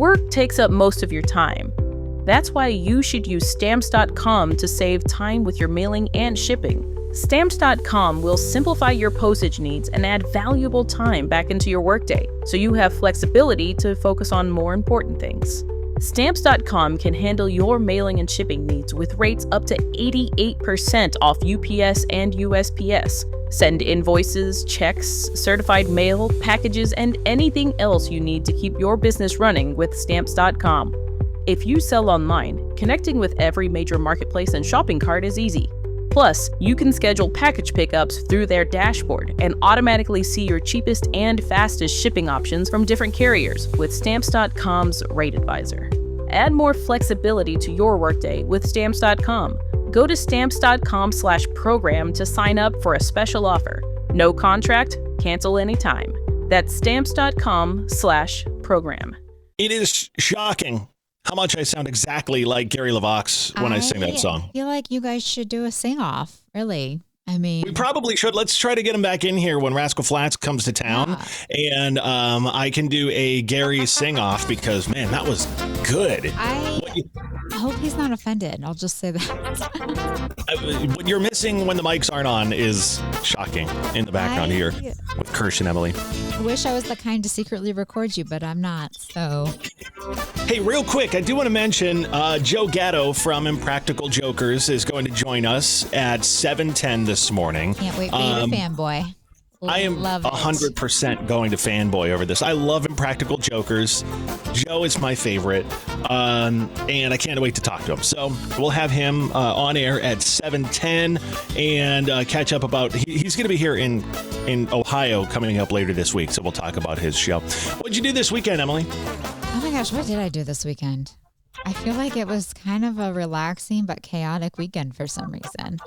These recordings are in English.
Work takes up most of your time. That's why you should use Stamps.com to save time with your mailing and shipping. Stamps.com will simplify your postage needs and add valuable time back into your workday, so you have flexibility to focus on more important things. Stamps.com can handle your mailing and shipping needs with rates up to 88% off UPS and USPS. Send invoices, checks, certified mail, packages, and anything else you need to keep your business running with Stamps.com. If you sell online, connecting with every major marketplace and shopping cart is easy. Plus, you can schedule package pickups through their dashboard and automatically see your cheapest and fastest shipping options from different carriers with Stamps.com's Rate Advisor. Add more flexibility to your workday with Stamps.com. Go to Stamps.com/program to sign up for a special offer. No contract, cancel anytime. That's Stamps.com/program. It is shocking how much I sound exactly like Gary LaVox when I sing that song. I feel like you guys should do a sing-off, really. I mean, we probably should. Let's try to get him back in here when Rascal Flatts comes to town. Yeah. And I can do a Gary sing-off because, man, that was good. I hope he's not offended. I'll just say that. What you're missing when the mics aren't on is shocking in the background here with Kirsch and Emyle. I wish I was the kind to secretly record you, but I'm not, so. Hey, real quick, I do want to mention Joe Gatto from Impractical Jokers is going to join us at 7:10 this morning. Can't wait for you to fanboy. I am 100% going to fanboy over this. I love Impractical Jokers. Joe is my favorite, and I can't wait to talk to him. So we'll have him on air at 7:10 and catch up about. He's going to be here in Ohio coming up later this week, so we'll talk about his show. What'd you do this weekend, Emily? Oh my gosh, what did I do this weekend? I feel like it was kind of a relaxing but chaotic weekend for some reason.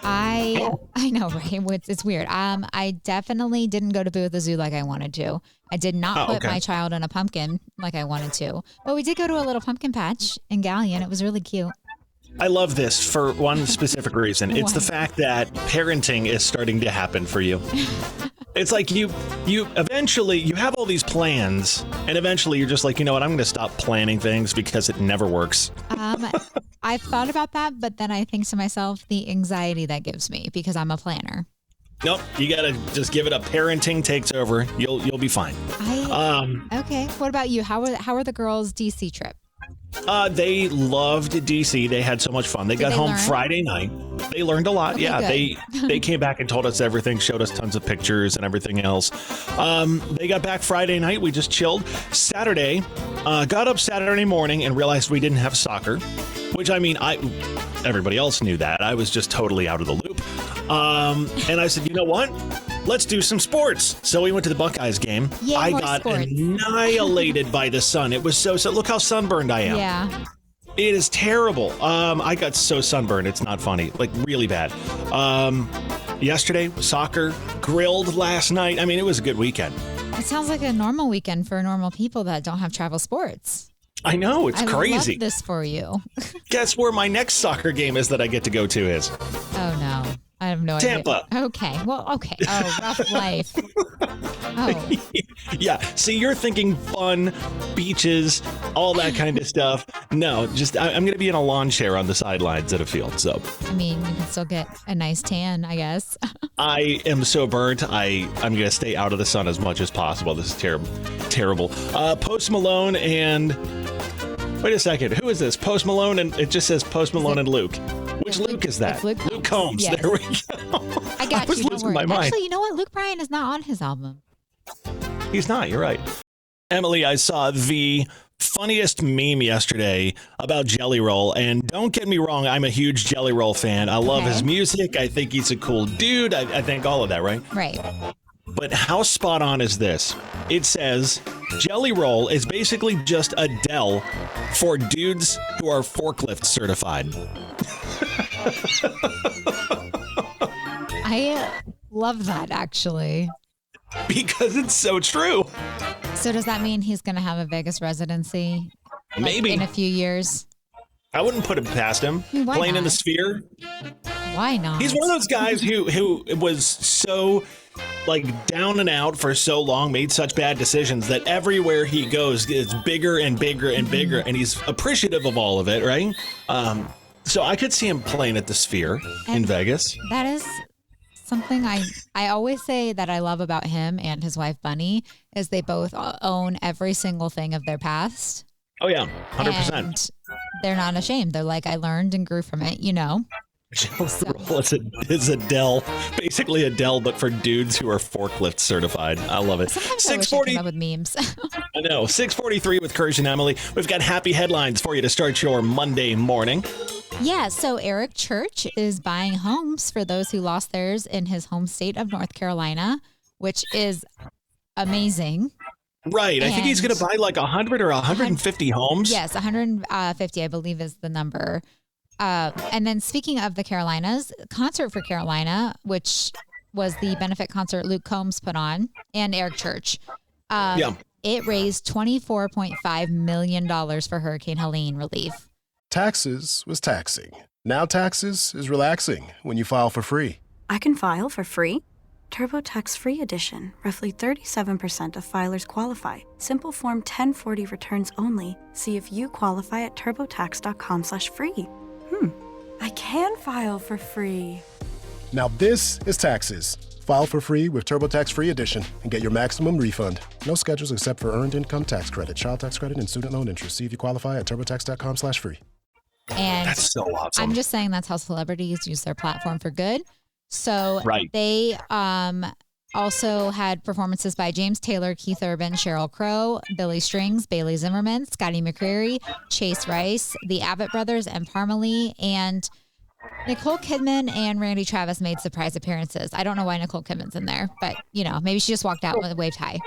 I know, right? It's weird. I definitely didn't go to Boo at the Zoo like I wanted to. I did not put my child in a pumpkin like I wanted to. But we did go to a little pumpkin patch in Galleon. It was really cute. I love this for one specific reason. It's the fact that parenting is starting to happen for you. It's like you eventually, you have all these plans, and eventually you're just like, you know what, I'm going to stop planning things because it never works. I've thought about that, but then I think to myself, the anxiety that gives me because I'm a planner. Nope, you got to just give it up. Parenting takes over. You'll be fine. Okay, what about you? How are the girls' DC trip? They loved DC. They had so much fun. They got home Friday night. They learned a lot. Okay, they came back and told us everything, showed us tons of pictures and everything else. They got back Friday night. We just chilled. Saturday, got up Saturday morning and realized we didn't have soccer, which I mean, everybody else knew that. I was just totally out of the loop. And I said, you know what? Let's do some sports. So we went to the Buckeyes game. Yeah, I got annihilated by the sun. It was so look how sunburned I am. Yeah. It is terrible. I got so sunburned. It's not funny. Like really bad. Yesterday, soccer, grilled last night. I mean, it was a good weekend. It sounds like a normal weekend for normal people that don't have travel sports. I know. It's crazy. I love this for you. Guess where my next soccer game is that I get to go to is? Oh, no. I have no Tampa. idea. Okay. Well, okay. Oh, rough life. Oh. Yeah. See, you're thinking fun, beaches, all that kind of stuff. No, just I'm going to be in a lawn chair on the sidelines at a field. So, I mean, you can still get a nice tan, I guess. I am so burnt. I'm going to stay out of the sun as much as possible. This is terrible. Post Malone and wait a second. Who is this? Post Malone and it just says Post Malone and Luke. Which Luke is that? Luke Combs. Yes. There we go. I got was you. losing my mind. Actually, you know what? Luke Bryan is not on his album. He's not. You're right. Emily, I saw the funniest meme yesterday about Jelly Roll. And don't get me wrong, I'm a huge Jelly Roll fan. I love his music. I think he's a cool dude. I think all of that, right? Right. But how spot on is this? It says Jelly Roll is basically just Adele for dudes who are forklift certified. I love that, actually. Because it's so true. So does that mean he's going to have a Vegas residency? Maybe. In a few years? I wouldn't put it past him. Why Playing not? in the Sphere. Why not? He's one of those guys who was so like down and out for so long, made such bad decisions that everywhere he goes it's bigger and bigger and bigger, and he's appreciative of all of it, right? So I could see him playing at the Sphere in Vegas. That is something I always say that I love about him and his wife Bunny is they both own every single thing of their past. Oh yeah, 100%. And they're not ashamed. They're like, I learned and grew from it, It's Adele, basically Adele, but for dudes who are forklift certified. I love it. Sometimes I wish I came up with memes. I know. 6:43 with Kirsch and Emyle. We've got happy headlines for you to start your Monday morning. Yeah, so Eric Church is buying homes for those who lost theirs in his home state of North Carolina, which is amazing. Right. I think he's going to buy like 100 or 150 homes. Yes, 150, I believe, is the number. And then speaking of the Carolinas, Concert for Carolina, which was the benefit concert Luke Combs put on, and Eric Church. It raised $24.5 million for Hurricane Helene relief. Taxes was taxing. Now taxes is relaxing when you file for free. I can file for free? TurboTax Free Edition. Roughly 37% of filers qualify. Simple Form 1040 returns only. See if you qualify at turbotax.com/free. I can file for free. Now this is taxes. File for free with TurboTax Free Edition and get your maximum refund. No schedules except for earned income tax credit, child tax credit, and student loan interest. See if you qualify at turbotax.com/free. And that's so awesome. I'm just saying that's how celebrities use their platform for good. So they also had performances by James Taylor, Keith Urban, Sheryl Crow, Billy Strings, Bailey Zimmerman, Scotty McCreery, Chase Rice, the Abbott Brothers, and Parmalee, and Nicole Kidman and Randy Travis made surprise appearances. I don't know why Nicole Kidman's in there, but maybe she just walked out and waved hi.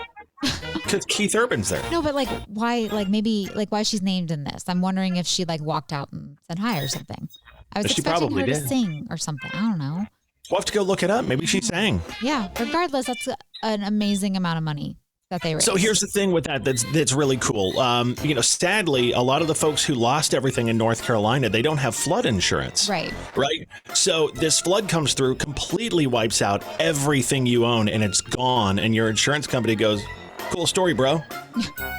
Because Keith Urban's there. No, but why? Why she's named in this? I'm wondering if she walked out and said hi or something. I was expecting her to sing or something. I don't know. We'll have to go look it up. Maybe she sang. Yeah. Regardless, that's an amazing amount of money that they raised. So here's the thing with that's really cool. Sadly, a lot of the folks who lost everything in North Carolina, they don't have flood insurance. Right. So this flood comes through, completely wipes out everything you own, and it's gone. And your insurance company goes, cool story, bro,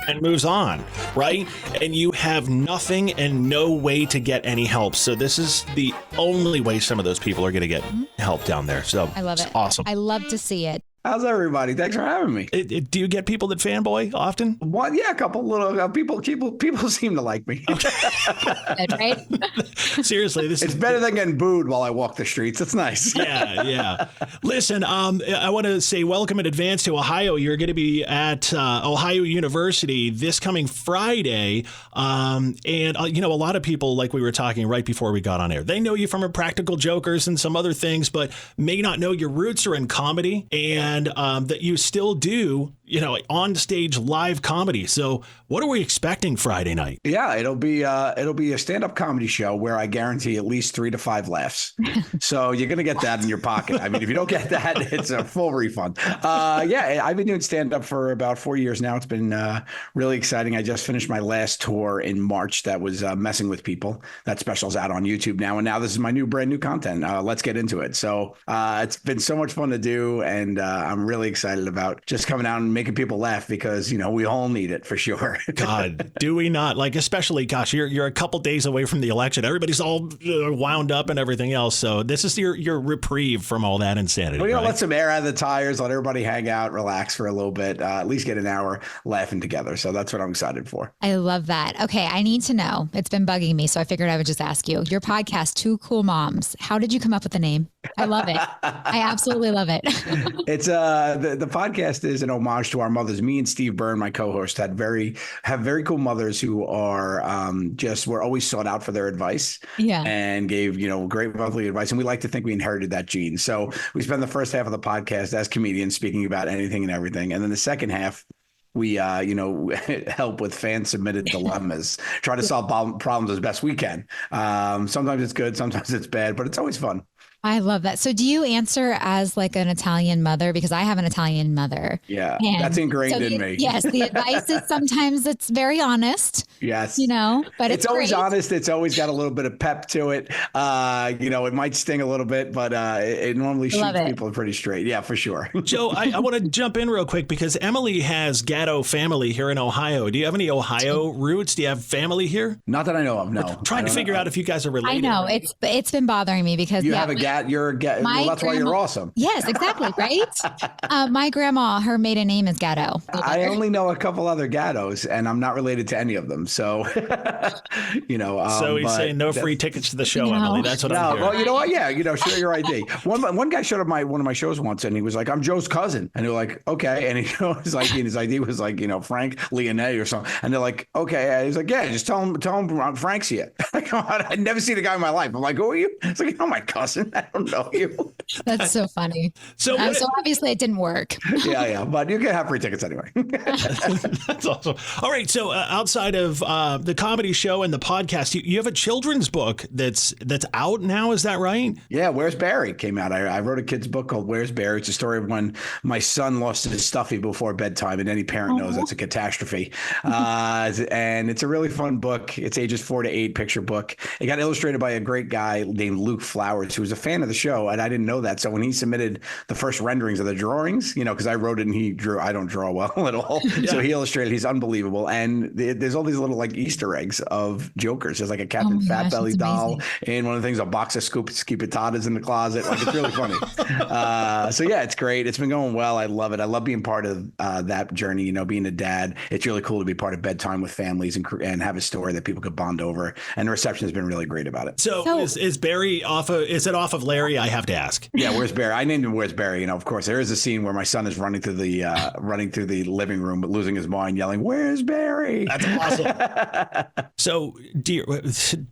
and moves on, right? And you have nothing and no way to get any help. So this is the only way some of those people are going to get help down there. So I love it. Awesome. I love to see it. How's everybody? Thanks for having me. Do you get people that fanboy often? What? Yeah, a couple little people seem to like me. Okay. Good, right? Seriously, it's better than getting booed while I walk the streets. It's nice. Yeah. Listen, I want to say welcome in advance to Ohio. You're going to be at Ohio University this coming Friday. And a lot of people, like we were talking right before we got on air, they know you from Impractical Jokers and some other things, but may not know your roots are in comedy and that you still do, on stage live comedy. So what are we expecting Friday night? Yeah, it'll be a stand-up comedy show where I guarantee at least 3 to 5 laughs. So you're going to get that in your pocket. I mean, if you don't get that, it's a full refund. I've been doing stand-up for about 4 years now. It's been really exciting. I just finished my last tour in March that was Messing with People. That special's out on YouTube now. And now this is my brand new content. Let's get into it. So it's been so much fun to do. And I'm really excited about just coming out and making people laugh because, we all need it for sure. God, do we not? Especially, gosh, you're a couple days away from the election. Everybody's all wound up and everything else. So this is your reprieve from all that insanity. Well, let some air out of the tires, let everybody hang out, relax for a little bit, at least get an hour laughing together. So that's what I'm excited for. I love that. Okay, I need to know. It's been bugging me, so I figured I would just ask you. Your podcast, Two Cool Moms. How did you come up with the name? I love it. I absolutely love it. It's the podcast is an homage to our mothers. Me and Steve Byrne, my co-host, have very cool mothers who are were always sought out for their advice. Yeah. And gave, great motherly advice. And we like to think we inherited that gene. So we spend the first half of the podcast as comedians speaking about anything and everything. And then the second half, we, help with fan submitted dilemmas, try to solve problems as best we can. Sometimes it's good, sometimes it's bad, but it's always fun. I love that. So do you answer as like an Italian mother? Because I have an Italian mother. Yeah, that's ingrained in me. Yes, the advice is sometimes it's very honest. Yes. But it's always honest. It's always got a little bit of pep to it. It might sting a little bit, but it normally shoots people pretty straight. Yeah, for sure. Joe, I want to jump in real quick because Emily has Gatto family here in Ohio. Do you have any Ohio roots? Do you have family here? Not that I know of, no. We're trying to figure out if you guys are related. I know. It's been bothering me because you have a you're a Gatto. Well, that's why you're awesome. Yes, exactly. Right. My grandma, her maiden name is Gatto. I only know a couple other Gattos, and I'm not related to any of them. So, so he's saying no free tickets to the show, Emily. That's what I'm hearing. Well, you know what? Yeah, show your ID. One guy showed up one of my shows once, and he was like, "I'm Joe's cousin," and they're like, "Okay," and his ID was like, Frank Leonet or something, and they're like, "Okay," and he's like, "Yeah, just tell him Frank's here." I'd never seen a guy in my life. I'm like, "Who are you?" It's like, "Oh, my cousin. I don't know you." That's so funny. So obviously it didn't work. Yeah, but you can have free tickets anyway. That's awesome. All right, so outside of the comedy show and the podcast, you have a children's book that's out now. Is that right? Yeah, Where's Barry came out. I wrote a kid's book called Where's Barry. It's a story of when my son lost his stuffy before bedtime, and any parent knows that's a catastrophe. And it's a really fun book. It's ages 4 to 8, picture book. It got illustrated by a great guy named Luke Flowers, who was a fan of the show, and I didn't know that. So when he submitted the first renderings of the drawings, because I wrote it and he drew, I don't draw well at all. Yeah. So he illustrated, he's unbelievable. And there's all these little like Easter eggs of Jokers. There's like a Captain Fat Belly doll. And one of the things, a box of Scoopitatas in the closet. Like, it's really funny. So yeah, it's great. It's been going well. I love it. I love being part of that journey, being a dad. It's really cool to be part of bedtime with families and have a story that people could bond over. And the reception has been really great about it. So is Barry off of Larry? I have to ask. Yeah, Where's Barry? I named him Where's Barry. Of course, there is a scene where my son is running through the living room, but losing his mind, yelling, "Where's Barry?" That's awesome. So, do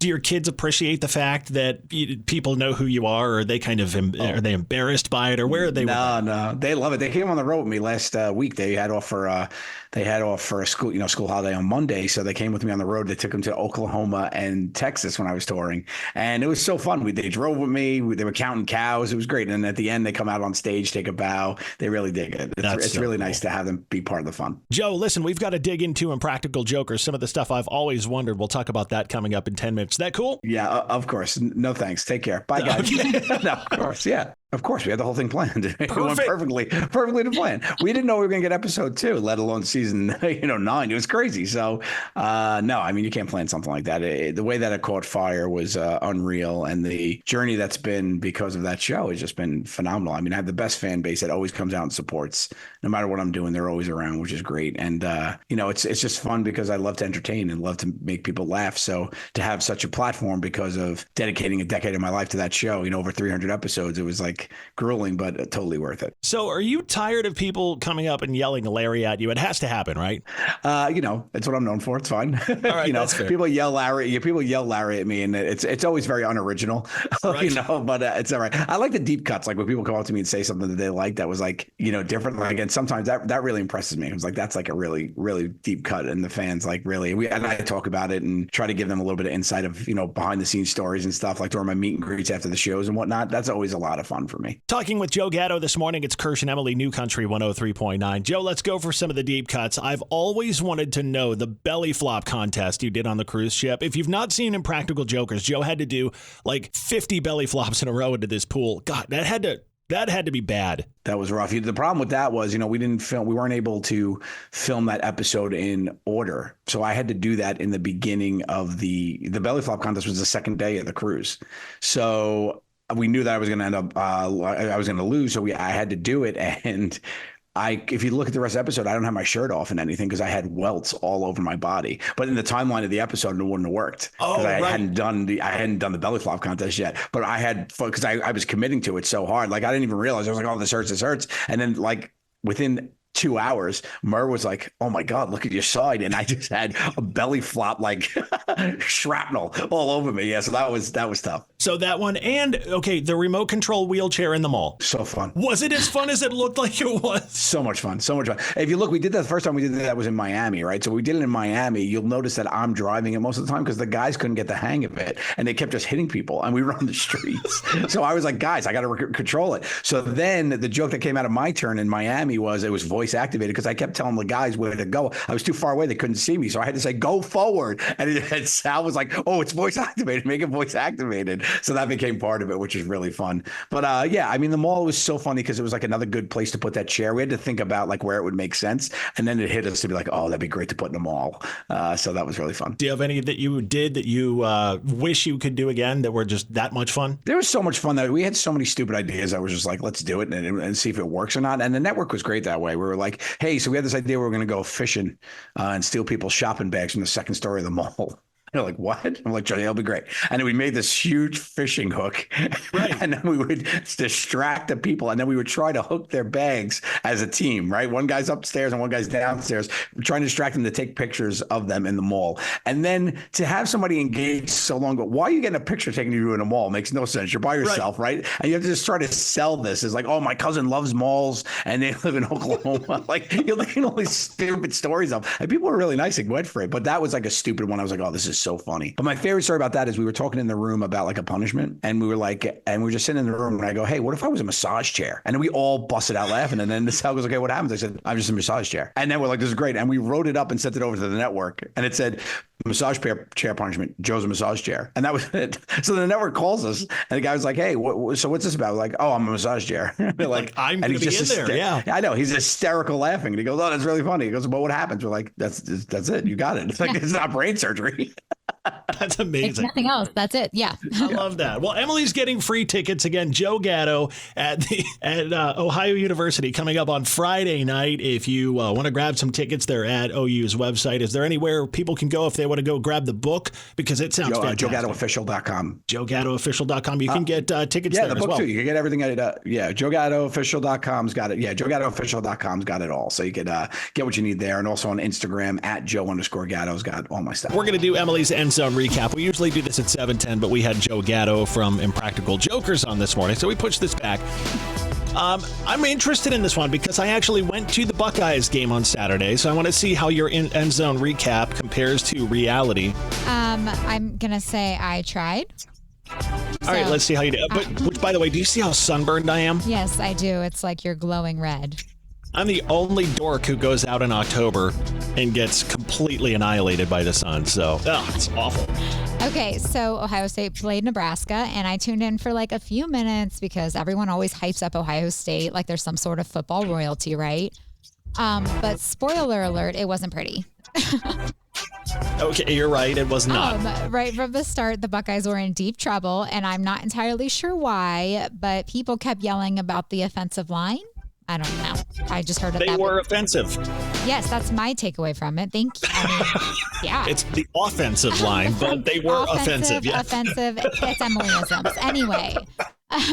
your kids appreciate the fact that people know who you are, or are they kind of are they embarrassed by it, or where are they? No, they love it. They came on the road with me last week. They had off for a school holiday on Monday, so they came with me on the road. They took them to Oklahoma and Texas when I was touring, and it was so fun. They drove with me. They were counting cows. It was great. And at the end, they come out on stage, take a bow. They really dig it. It's really nice to have them be part of the fun. Joe, listen, we've got to dig into Impractical Jokers. Some of the stuff I've always wondered. We'll talk about that coming up in 10 minutes. Is that cool? Yeah, of course. No thanks. Take care. Bye, guys. Okay. No, of course. Yeah. Of course, we had the whole thing planned. It went perfectly to plan. We didn't know we were going to get episode 2, let alone season 9. It was crazy. So, no, you can't plan something like that. The way that it caught fire was unreal, and the journey that's been because of that show has just been phenomenal. I have the best fan base that always comes out and supports. No matter what I'm doing, they're always around, which is great. And it's just fun because I love to entertain and love to make people laugh. So to have such a platform because of dedicating a decade of my life to that show, over 300 episodes, it was like grueling, but totally worth it. So are you tired of people coming up and yelling Larry at you? It has to happen, right? It's what I'm known for. It's fine. All right, that's fair. People yell Larry at me, and it's always very unoriginal, right. But it's all right. I like the deep cuts, like when people come up to me and say something that they like that was like, different. Like, and sometimes that really impresses me. It was like, that's like a really, really deep cut, and the fans like really, and I talk about it and try to give them a little bit of insight of, behind the scenes stories and stuff, like during my meet and greets after the shows and whatnot. That's always a lot of fun for me. Talking with Joe Gatto this morning. It's Kirsch and Emyle, New Country 103.9. Joe, let's go for some of the deep cuts. I've always wanted to know the belly flop contest you did on the cruise ship. If you've not seen Impractical Jokers, Joe had to do like 50 belly flops in a row into this pool. God, that had to be bad. That was rough. The problem with that was, we weren't able to film that episode in order. So I had to do that in the beginning of the belly flop contest was the second day of the cruise. So we knew that I was going to end up, I was going to lose. So I had to do it. And if you look at the rest of the episode, I don't have my shirt off and anything because I had welts all over my body. But in the timeline of the episode, it wouldn't have worked because I hadn't done the belly flop contest yet. But I had, because I was committing to it so hard. Like, I didn't even realize. I was like, oh, this hurts. And then like within 2 hours, Murr was like, oh my God, look at your side. And I just had a belly flop, like shrapnel all over me. Yeah. So that was tough. So that one, and okay, the remote control wheelchair in the mall. So fun. Was it as fun as it looked like it was? So much fun. So much fun. If you look, we did that the first time we did that was in Miami, right? So we did it in Miami. You'll notice that I'm driving it most of the time because the guys couldn't get the hang of it and they kept just hitting people and we were on the streets. So I was like, guys, I got to control it. So then the joke that came out of my turn in Miami was it was voice activated because I kept telling the guys where to go. I was too far away. They couldn't see me. So I had to say, go forward. And Sal was like, oh, it's voice activated. Make it voice activated. So that became part of it, which is really fun. But yeah, I mean, the mall was so funny because it was like another good place to put that chair. We had to think about like where it would make sense. And then it hit us to be like, oh, that'd be great to put in a mall. So that was really fun. Do you have any that you did that you wish you could do again that were just that much fun? There was so much fun that we had so many stupid ideas. I was just like, let's do it and see if it works or not. And the network was great that way. We were like, hey, so we had this idea we were going to go fishing and steal people's shopping bags from the second story of the mall. They're like, what? I'm like, Johnny, that'll be great. And then we made this huge fishing hook. Right. And then we would distract the people. And then we would try to hook their bags as a team, right? One guy's upstairs and one guy's downstairs. We're trying to distract them to take pictures of them in the mall. And then to have somebody engage so long, but why are you getting a picture taken of you in a mall? Makes no sense. You're by yourself, right? And you have to just try to sell this. It's like, oh, my cousin loves malls and they live in Oklahoma. Like, you're looking at all these stupid stories of, and people were really nice and went for it. But that was like a stupid one. I was like, oh, this is so funny. But my favorite story about that is we were talking in the room about like a punishment and we were just sitting in the room and I go, hey, what if I was a massage chair? And then we all busted out laughing. And then the Sal goes, okay, what happens? I said, I'm just a massage chair. And then we're like, this is great. And we wrote it up and sent it over to the network. And it said, massage chair punishment, Joe's a massage chair. And that was it. So the network calls us and the guy was like, hey, so what's this about? We're like, oh, I'm a massage chair. They're like, I'm going to be in there. Yeah. I know. He's hysterical laughing. And he goes, oh, that's really funny. He goes, but what happens? We're like, that's it. You got it. It's like, it's not brain surgery. That's amazing. It's nothing else. That's it. Yeah. I love that. Well, Emily's getting free tickets again. Joe Gatto at Ohio University coming up on Friday night. If you want to grab some tickets, they're at OU's website. Is there anywhere people can go if they want to go grab the book? Because it sounds fantastic. JoeGattoOfficial.com. JoeGattoOfficial.com. You can get tickets there the book as well. Too. You can get everything at JoeGattoOfficial.com's got it. Yeah, JoeGattoOfficial.com's got it all. So you could get what you need there. And also on Instagram at Joe_Gatto's got all my stuff. We're going to do Emyles End Zone Recap. We usually do this at 7:10, but we had Joe Gatto from Impractical Jokers on this morning, so we pushed this back. I'm interested in this one because I actually went to the Buckeyes game on Saturday, so I want to see how your End Zone Recap compares to reality. I'm going to say I tried. All right, let's see how you do. Which, by the way, do you see how sunburned I am? Yes, I do. It's like you're glowing red. I'm the only dork who goes out in October and gets completely annihilated by the sun. So, it's awful. Okay, so Ohio State played Nebraska, and I tuned in for like a few minutes because everyone always hypes up Ohio State like there's some sort of football royalty, right? But spoiler alert, it wasn't pretty. Okay, you're right. It was not. Right from the start, the Buckeyes were in deep trouble, and I'm not entirely sure why, but people kept yelling about the offensive line. I don't know. I just heard it. They were offensive. Yes, that's my takeaway from it. Thank you. I mean, yeah. It's the offensive line, but they were offensive. Yeah. Offensive. It's Emilyisms. Anyway,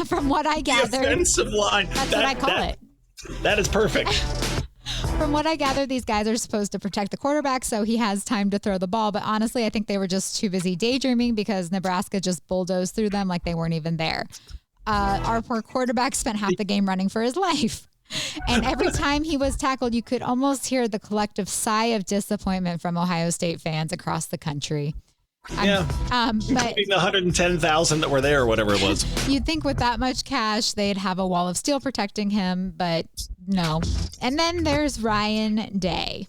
from what I gathered. The offensive line. That's what I call it. That is perfect. From what I gather, these guys are supposed to protect the quarterback, so he has time to throw the ball. But honestly, I think they were just too busy daydreaming because Nebraska just bulldozed through them like they weren't even there. Our poor quarterback spent half the game running for his life. And every time he was tackled, you could almost hear the collective sigh of disappointment from Ohio State fans across the country. Yeah. But the 110,000 that were there or whatever it was. You'd think with that much cash, they'd have a wall of steel protecting him, but no. And then there's Ryan Day.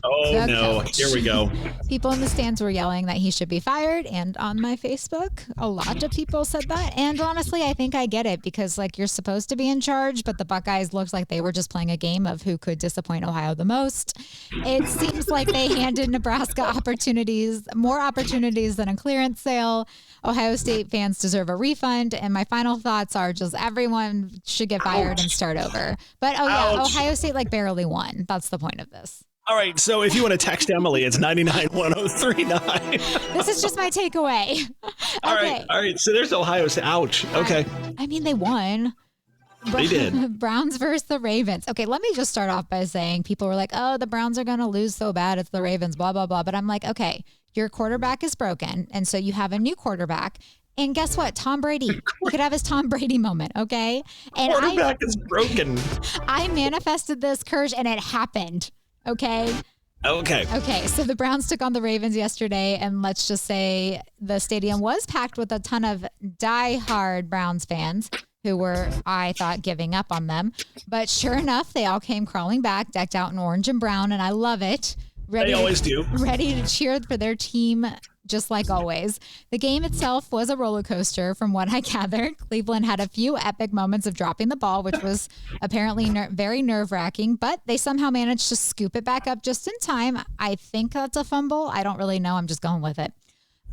Oh, no. Coach. Here we go. People in the stands were yelling that he should be fired. And on my Facebook, a lot of people said that. And honestly, I think I get it because, like, you're supposed to be in charge, but the Buckeyes looked like they were just playing a game of who could disappoint Ohio the most. It seems like they handed Nebraska more opportunities than a clearance sale. Ohio State fans deserve a refund. And my final thoughts are just everyone should get fired and start over. But Ohio State barely won. That's the point of this. All right. So if you want to text Emily, it's 991039. This is just my takeaway. All right. So there's Ohio State. Ouch. Okay. I mean, they won. They did. Browns versus the Ravens. Okay, let me just start off by saying people were like, oh, the Browns are going to lose so bad. It's the Ravens, blah, blah, blah. But I'm like, okay, your quarterback is broken. And so you have a new quarterback. And guess what? Tom Brady. He could have his Tom Brady moment, okay? And quarterback is broken. I manifested this, Kirsch, and it happened, okay? Okay, so the Browns took on the Ravens yesterday, and let's just say the stadium was packed with a ton of diehard Browns fans who were, I thought, giving up on them. But sure enough, they all came crawling back, decked out in orange and brown, and I love it. They always do. Ready to cheer for their team, just like always. The game itself was a roller coaster from what I gathered. Cleveland had a few epic moments of dropping the ball, which was apparently very nerve-wracking, but they somehow managed to scoop it back up just in time. I think that's a fumble. I don't really know. I'm just going with it.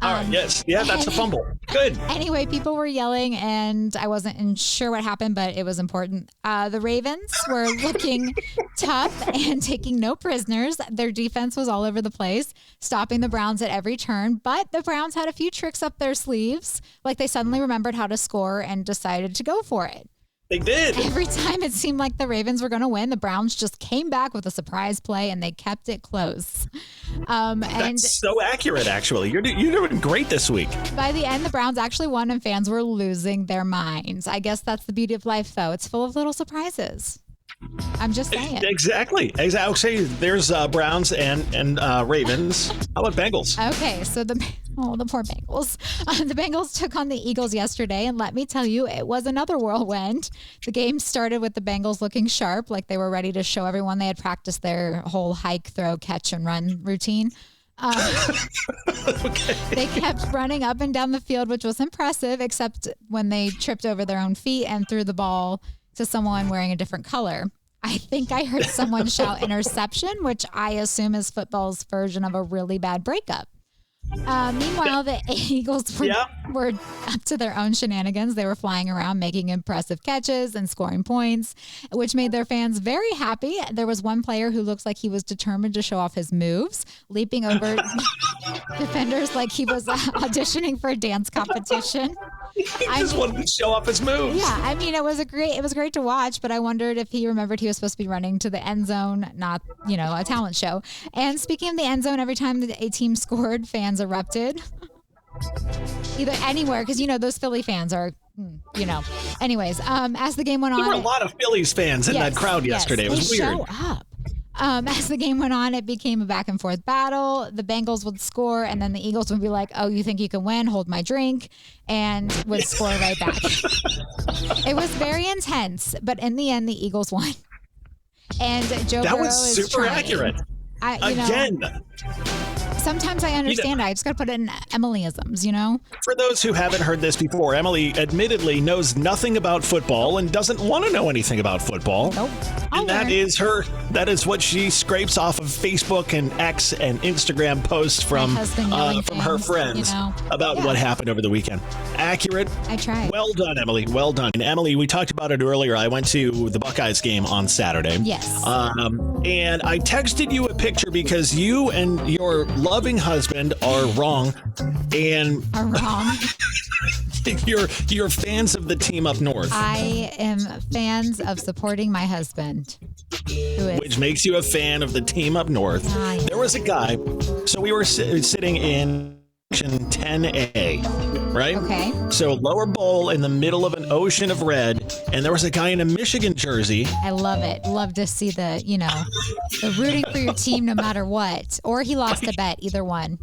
All right, yes. Yeah, that's a fumble. Good. Anyway, people were yelling, and I wasn't sure what happened, but it was important. The Ravens were looking tough and taking no prisoners. Their defense was all over the place, stopping the Browns at every turn. But the Browns had a few tricks up their sleeves, like they suddenly remembered how to score and decided to go for it. They did. Every time it seemed like the Ravens were going to win, the Browns just came back with a surprise play, and they kept it close. That's so accurate, actually. You're doing great this week. By the end, the Browns actually won, and fans were losing their minds. I guess that's the beauty of life, though. It's full of little surprises. I'm just saying. Exactly. I'll say there's Browns and Ravens. How about Bengals? Okay, so the poor Bengals. The Bengals took on the Eagles yesterday, and let me tell you, it was another whirlwind. The game started with the Bengals looking sharp, like they were ready to show everyone they had practiced their whole hike, throw, catch, and run routine. Okay. They kept running up and down the field, which was impressive, except when they tripped over their own feet and threw the ball to someone wearing a different color. I think I heard someone shout interception, which I assume is football's version of a really bad breakup. Meanwhile, the Eagles were up to their own shenanigans. They were flying around, making impressive catches and scoring points, which made their fans very happy. There was one player who looks like he was determined to show off his moves, leaping over defenders like he was auditioning for a dance competition. He just wanted to show off his moves. Yeah, I mean, it was great to watch, but I wondered if he remembered he was supposed to be running to the end zone, not, a talent show. And speaking of the end zone, every time a team scored, fans erupted. Either anywhere, because, those Philly fans are, Anyways, as the game went on. There were a lot of Phillies fans in that crowd yesterday. It was weird. Show up. As the game went on, it became a back and forth battle. The Bengals would score, and then the Eagles would be like, "Oh, you think you can win? Hold my drink," and would score right back. It was very intense, but in the end, the Eagles won. And Joe Gatto is super accurate. Again. Sometimes I understand. I just got to put it in Emilyisms, For those who haven't heard this before, Emily admittedly knows nothing about football and doesn't want to know anything about football. Nope. And that is what she scrapes off of Facebook and X and Instagram posts from her friends about what happened over the weekend. Accurate. I tried. Well done, Emily. Well done. And Emily, we talked about it earlier. I went to the Buckeyes game on Saturday. Yes. And I texted you a picture because you and your loving husband are wrong. And are wrong. You're fans of the team up north. I am fans of supporting my husband. Which makes you a fan of the team up north. There was a guy. So we were sitting in section 10A, right? Okay. So lower bowl in the middle of an ocean of red, and there was a guy in a Michigan jersey. I love it. Love to see the rooting for your team no matter what. Or he lost a bet, either one.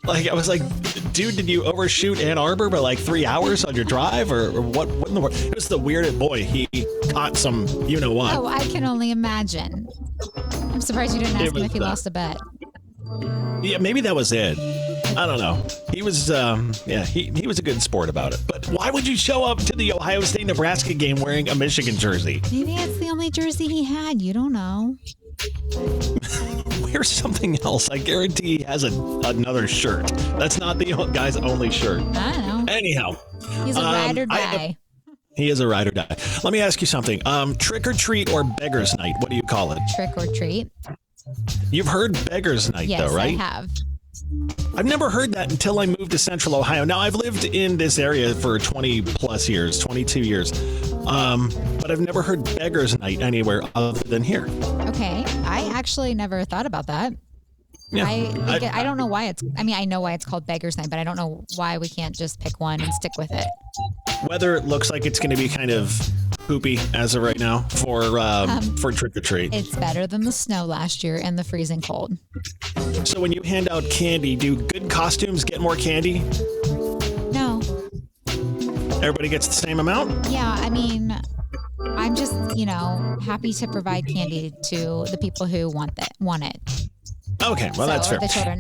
I was like, dude, did you overshoot Ann Arbor by like 3 hours on your drive, or what in the world? It was the weirdest. Boy, he caught some what. Oh, I can only imagine. I'm surprised you didn't ask him if he lost a bet. Yeah, maybe that was it. I don't know. He was, he was a good sport about it. But why would you show up to the Ohio State-Nebraska game wearing a Michigan jersey? Maybe it's the only jersey he had. You don't know. Wear something else. I guarantee he has another shirt. That's not the guy's only shirt. I don't know. Anyhow. He's a ride or die. He is a ride or die. Let me ask you something. Trick or treat or beggar's night? What do you call it? Trick or treat. You've heard beggar's night, though, right? Yes, I have. I've never heard that until I moved to Central Ohio. Now, I've lived in this area for 20 plus years, 22 years. But I've never heard beggar's night anywhere other than here. Okay. I actually never thought about that. Yeah. I don't know why it's. I mean, I know why it's called Beggars Night, but I don't know why we can't just pick one and stick with it. Weather looks like it's going to be kind of poopy as of right now for trick or treat. It's better than the snow last year and the freezing cold. So when you hand out candy, do good costumes get more candy? No. Everybody gets the same amount? Yeah, I mean, I'm just, happy to provide candy to the people who want it. Okay, well, that's fair. The children.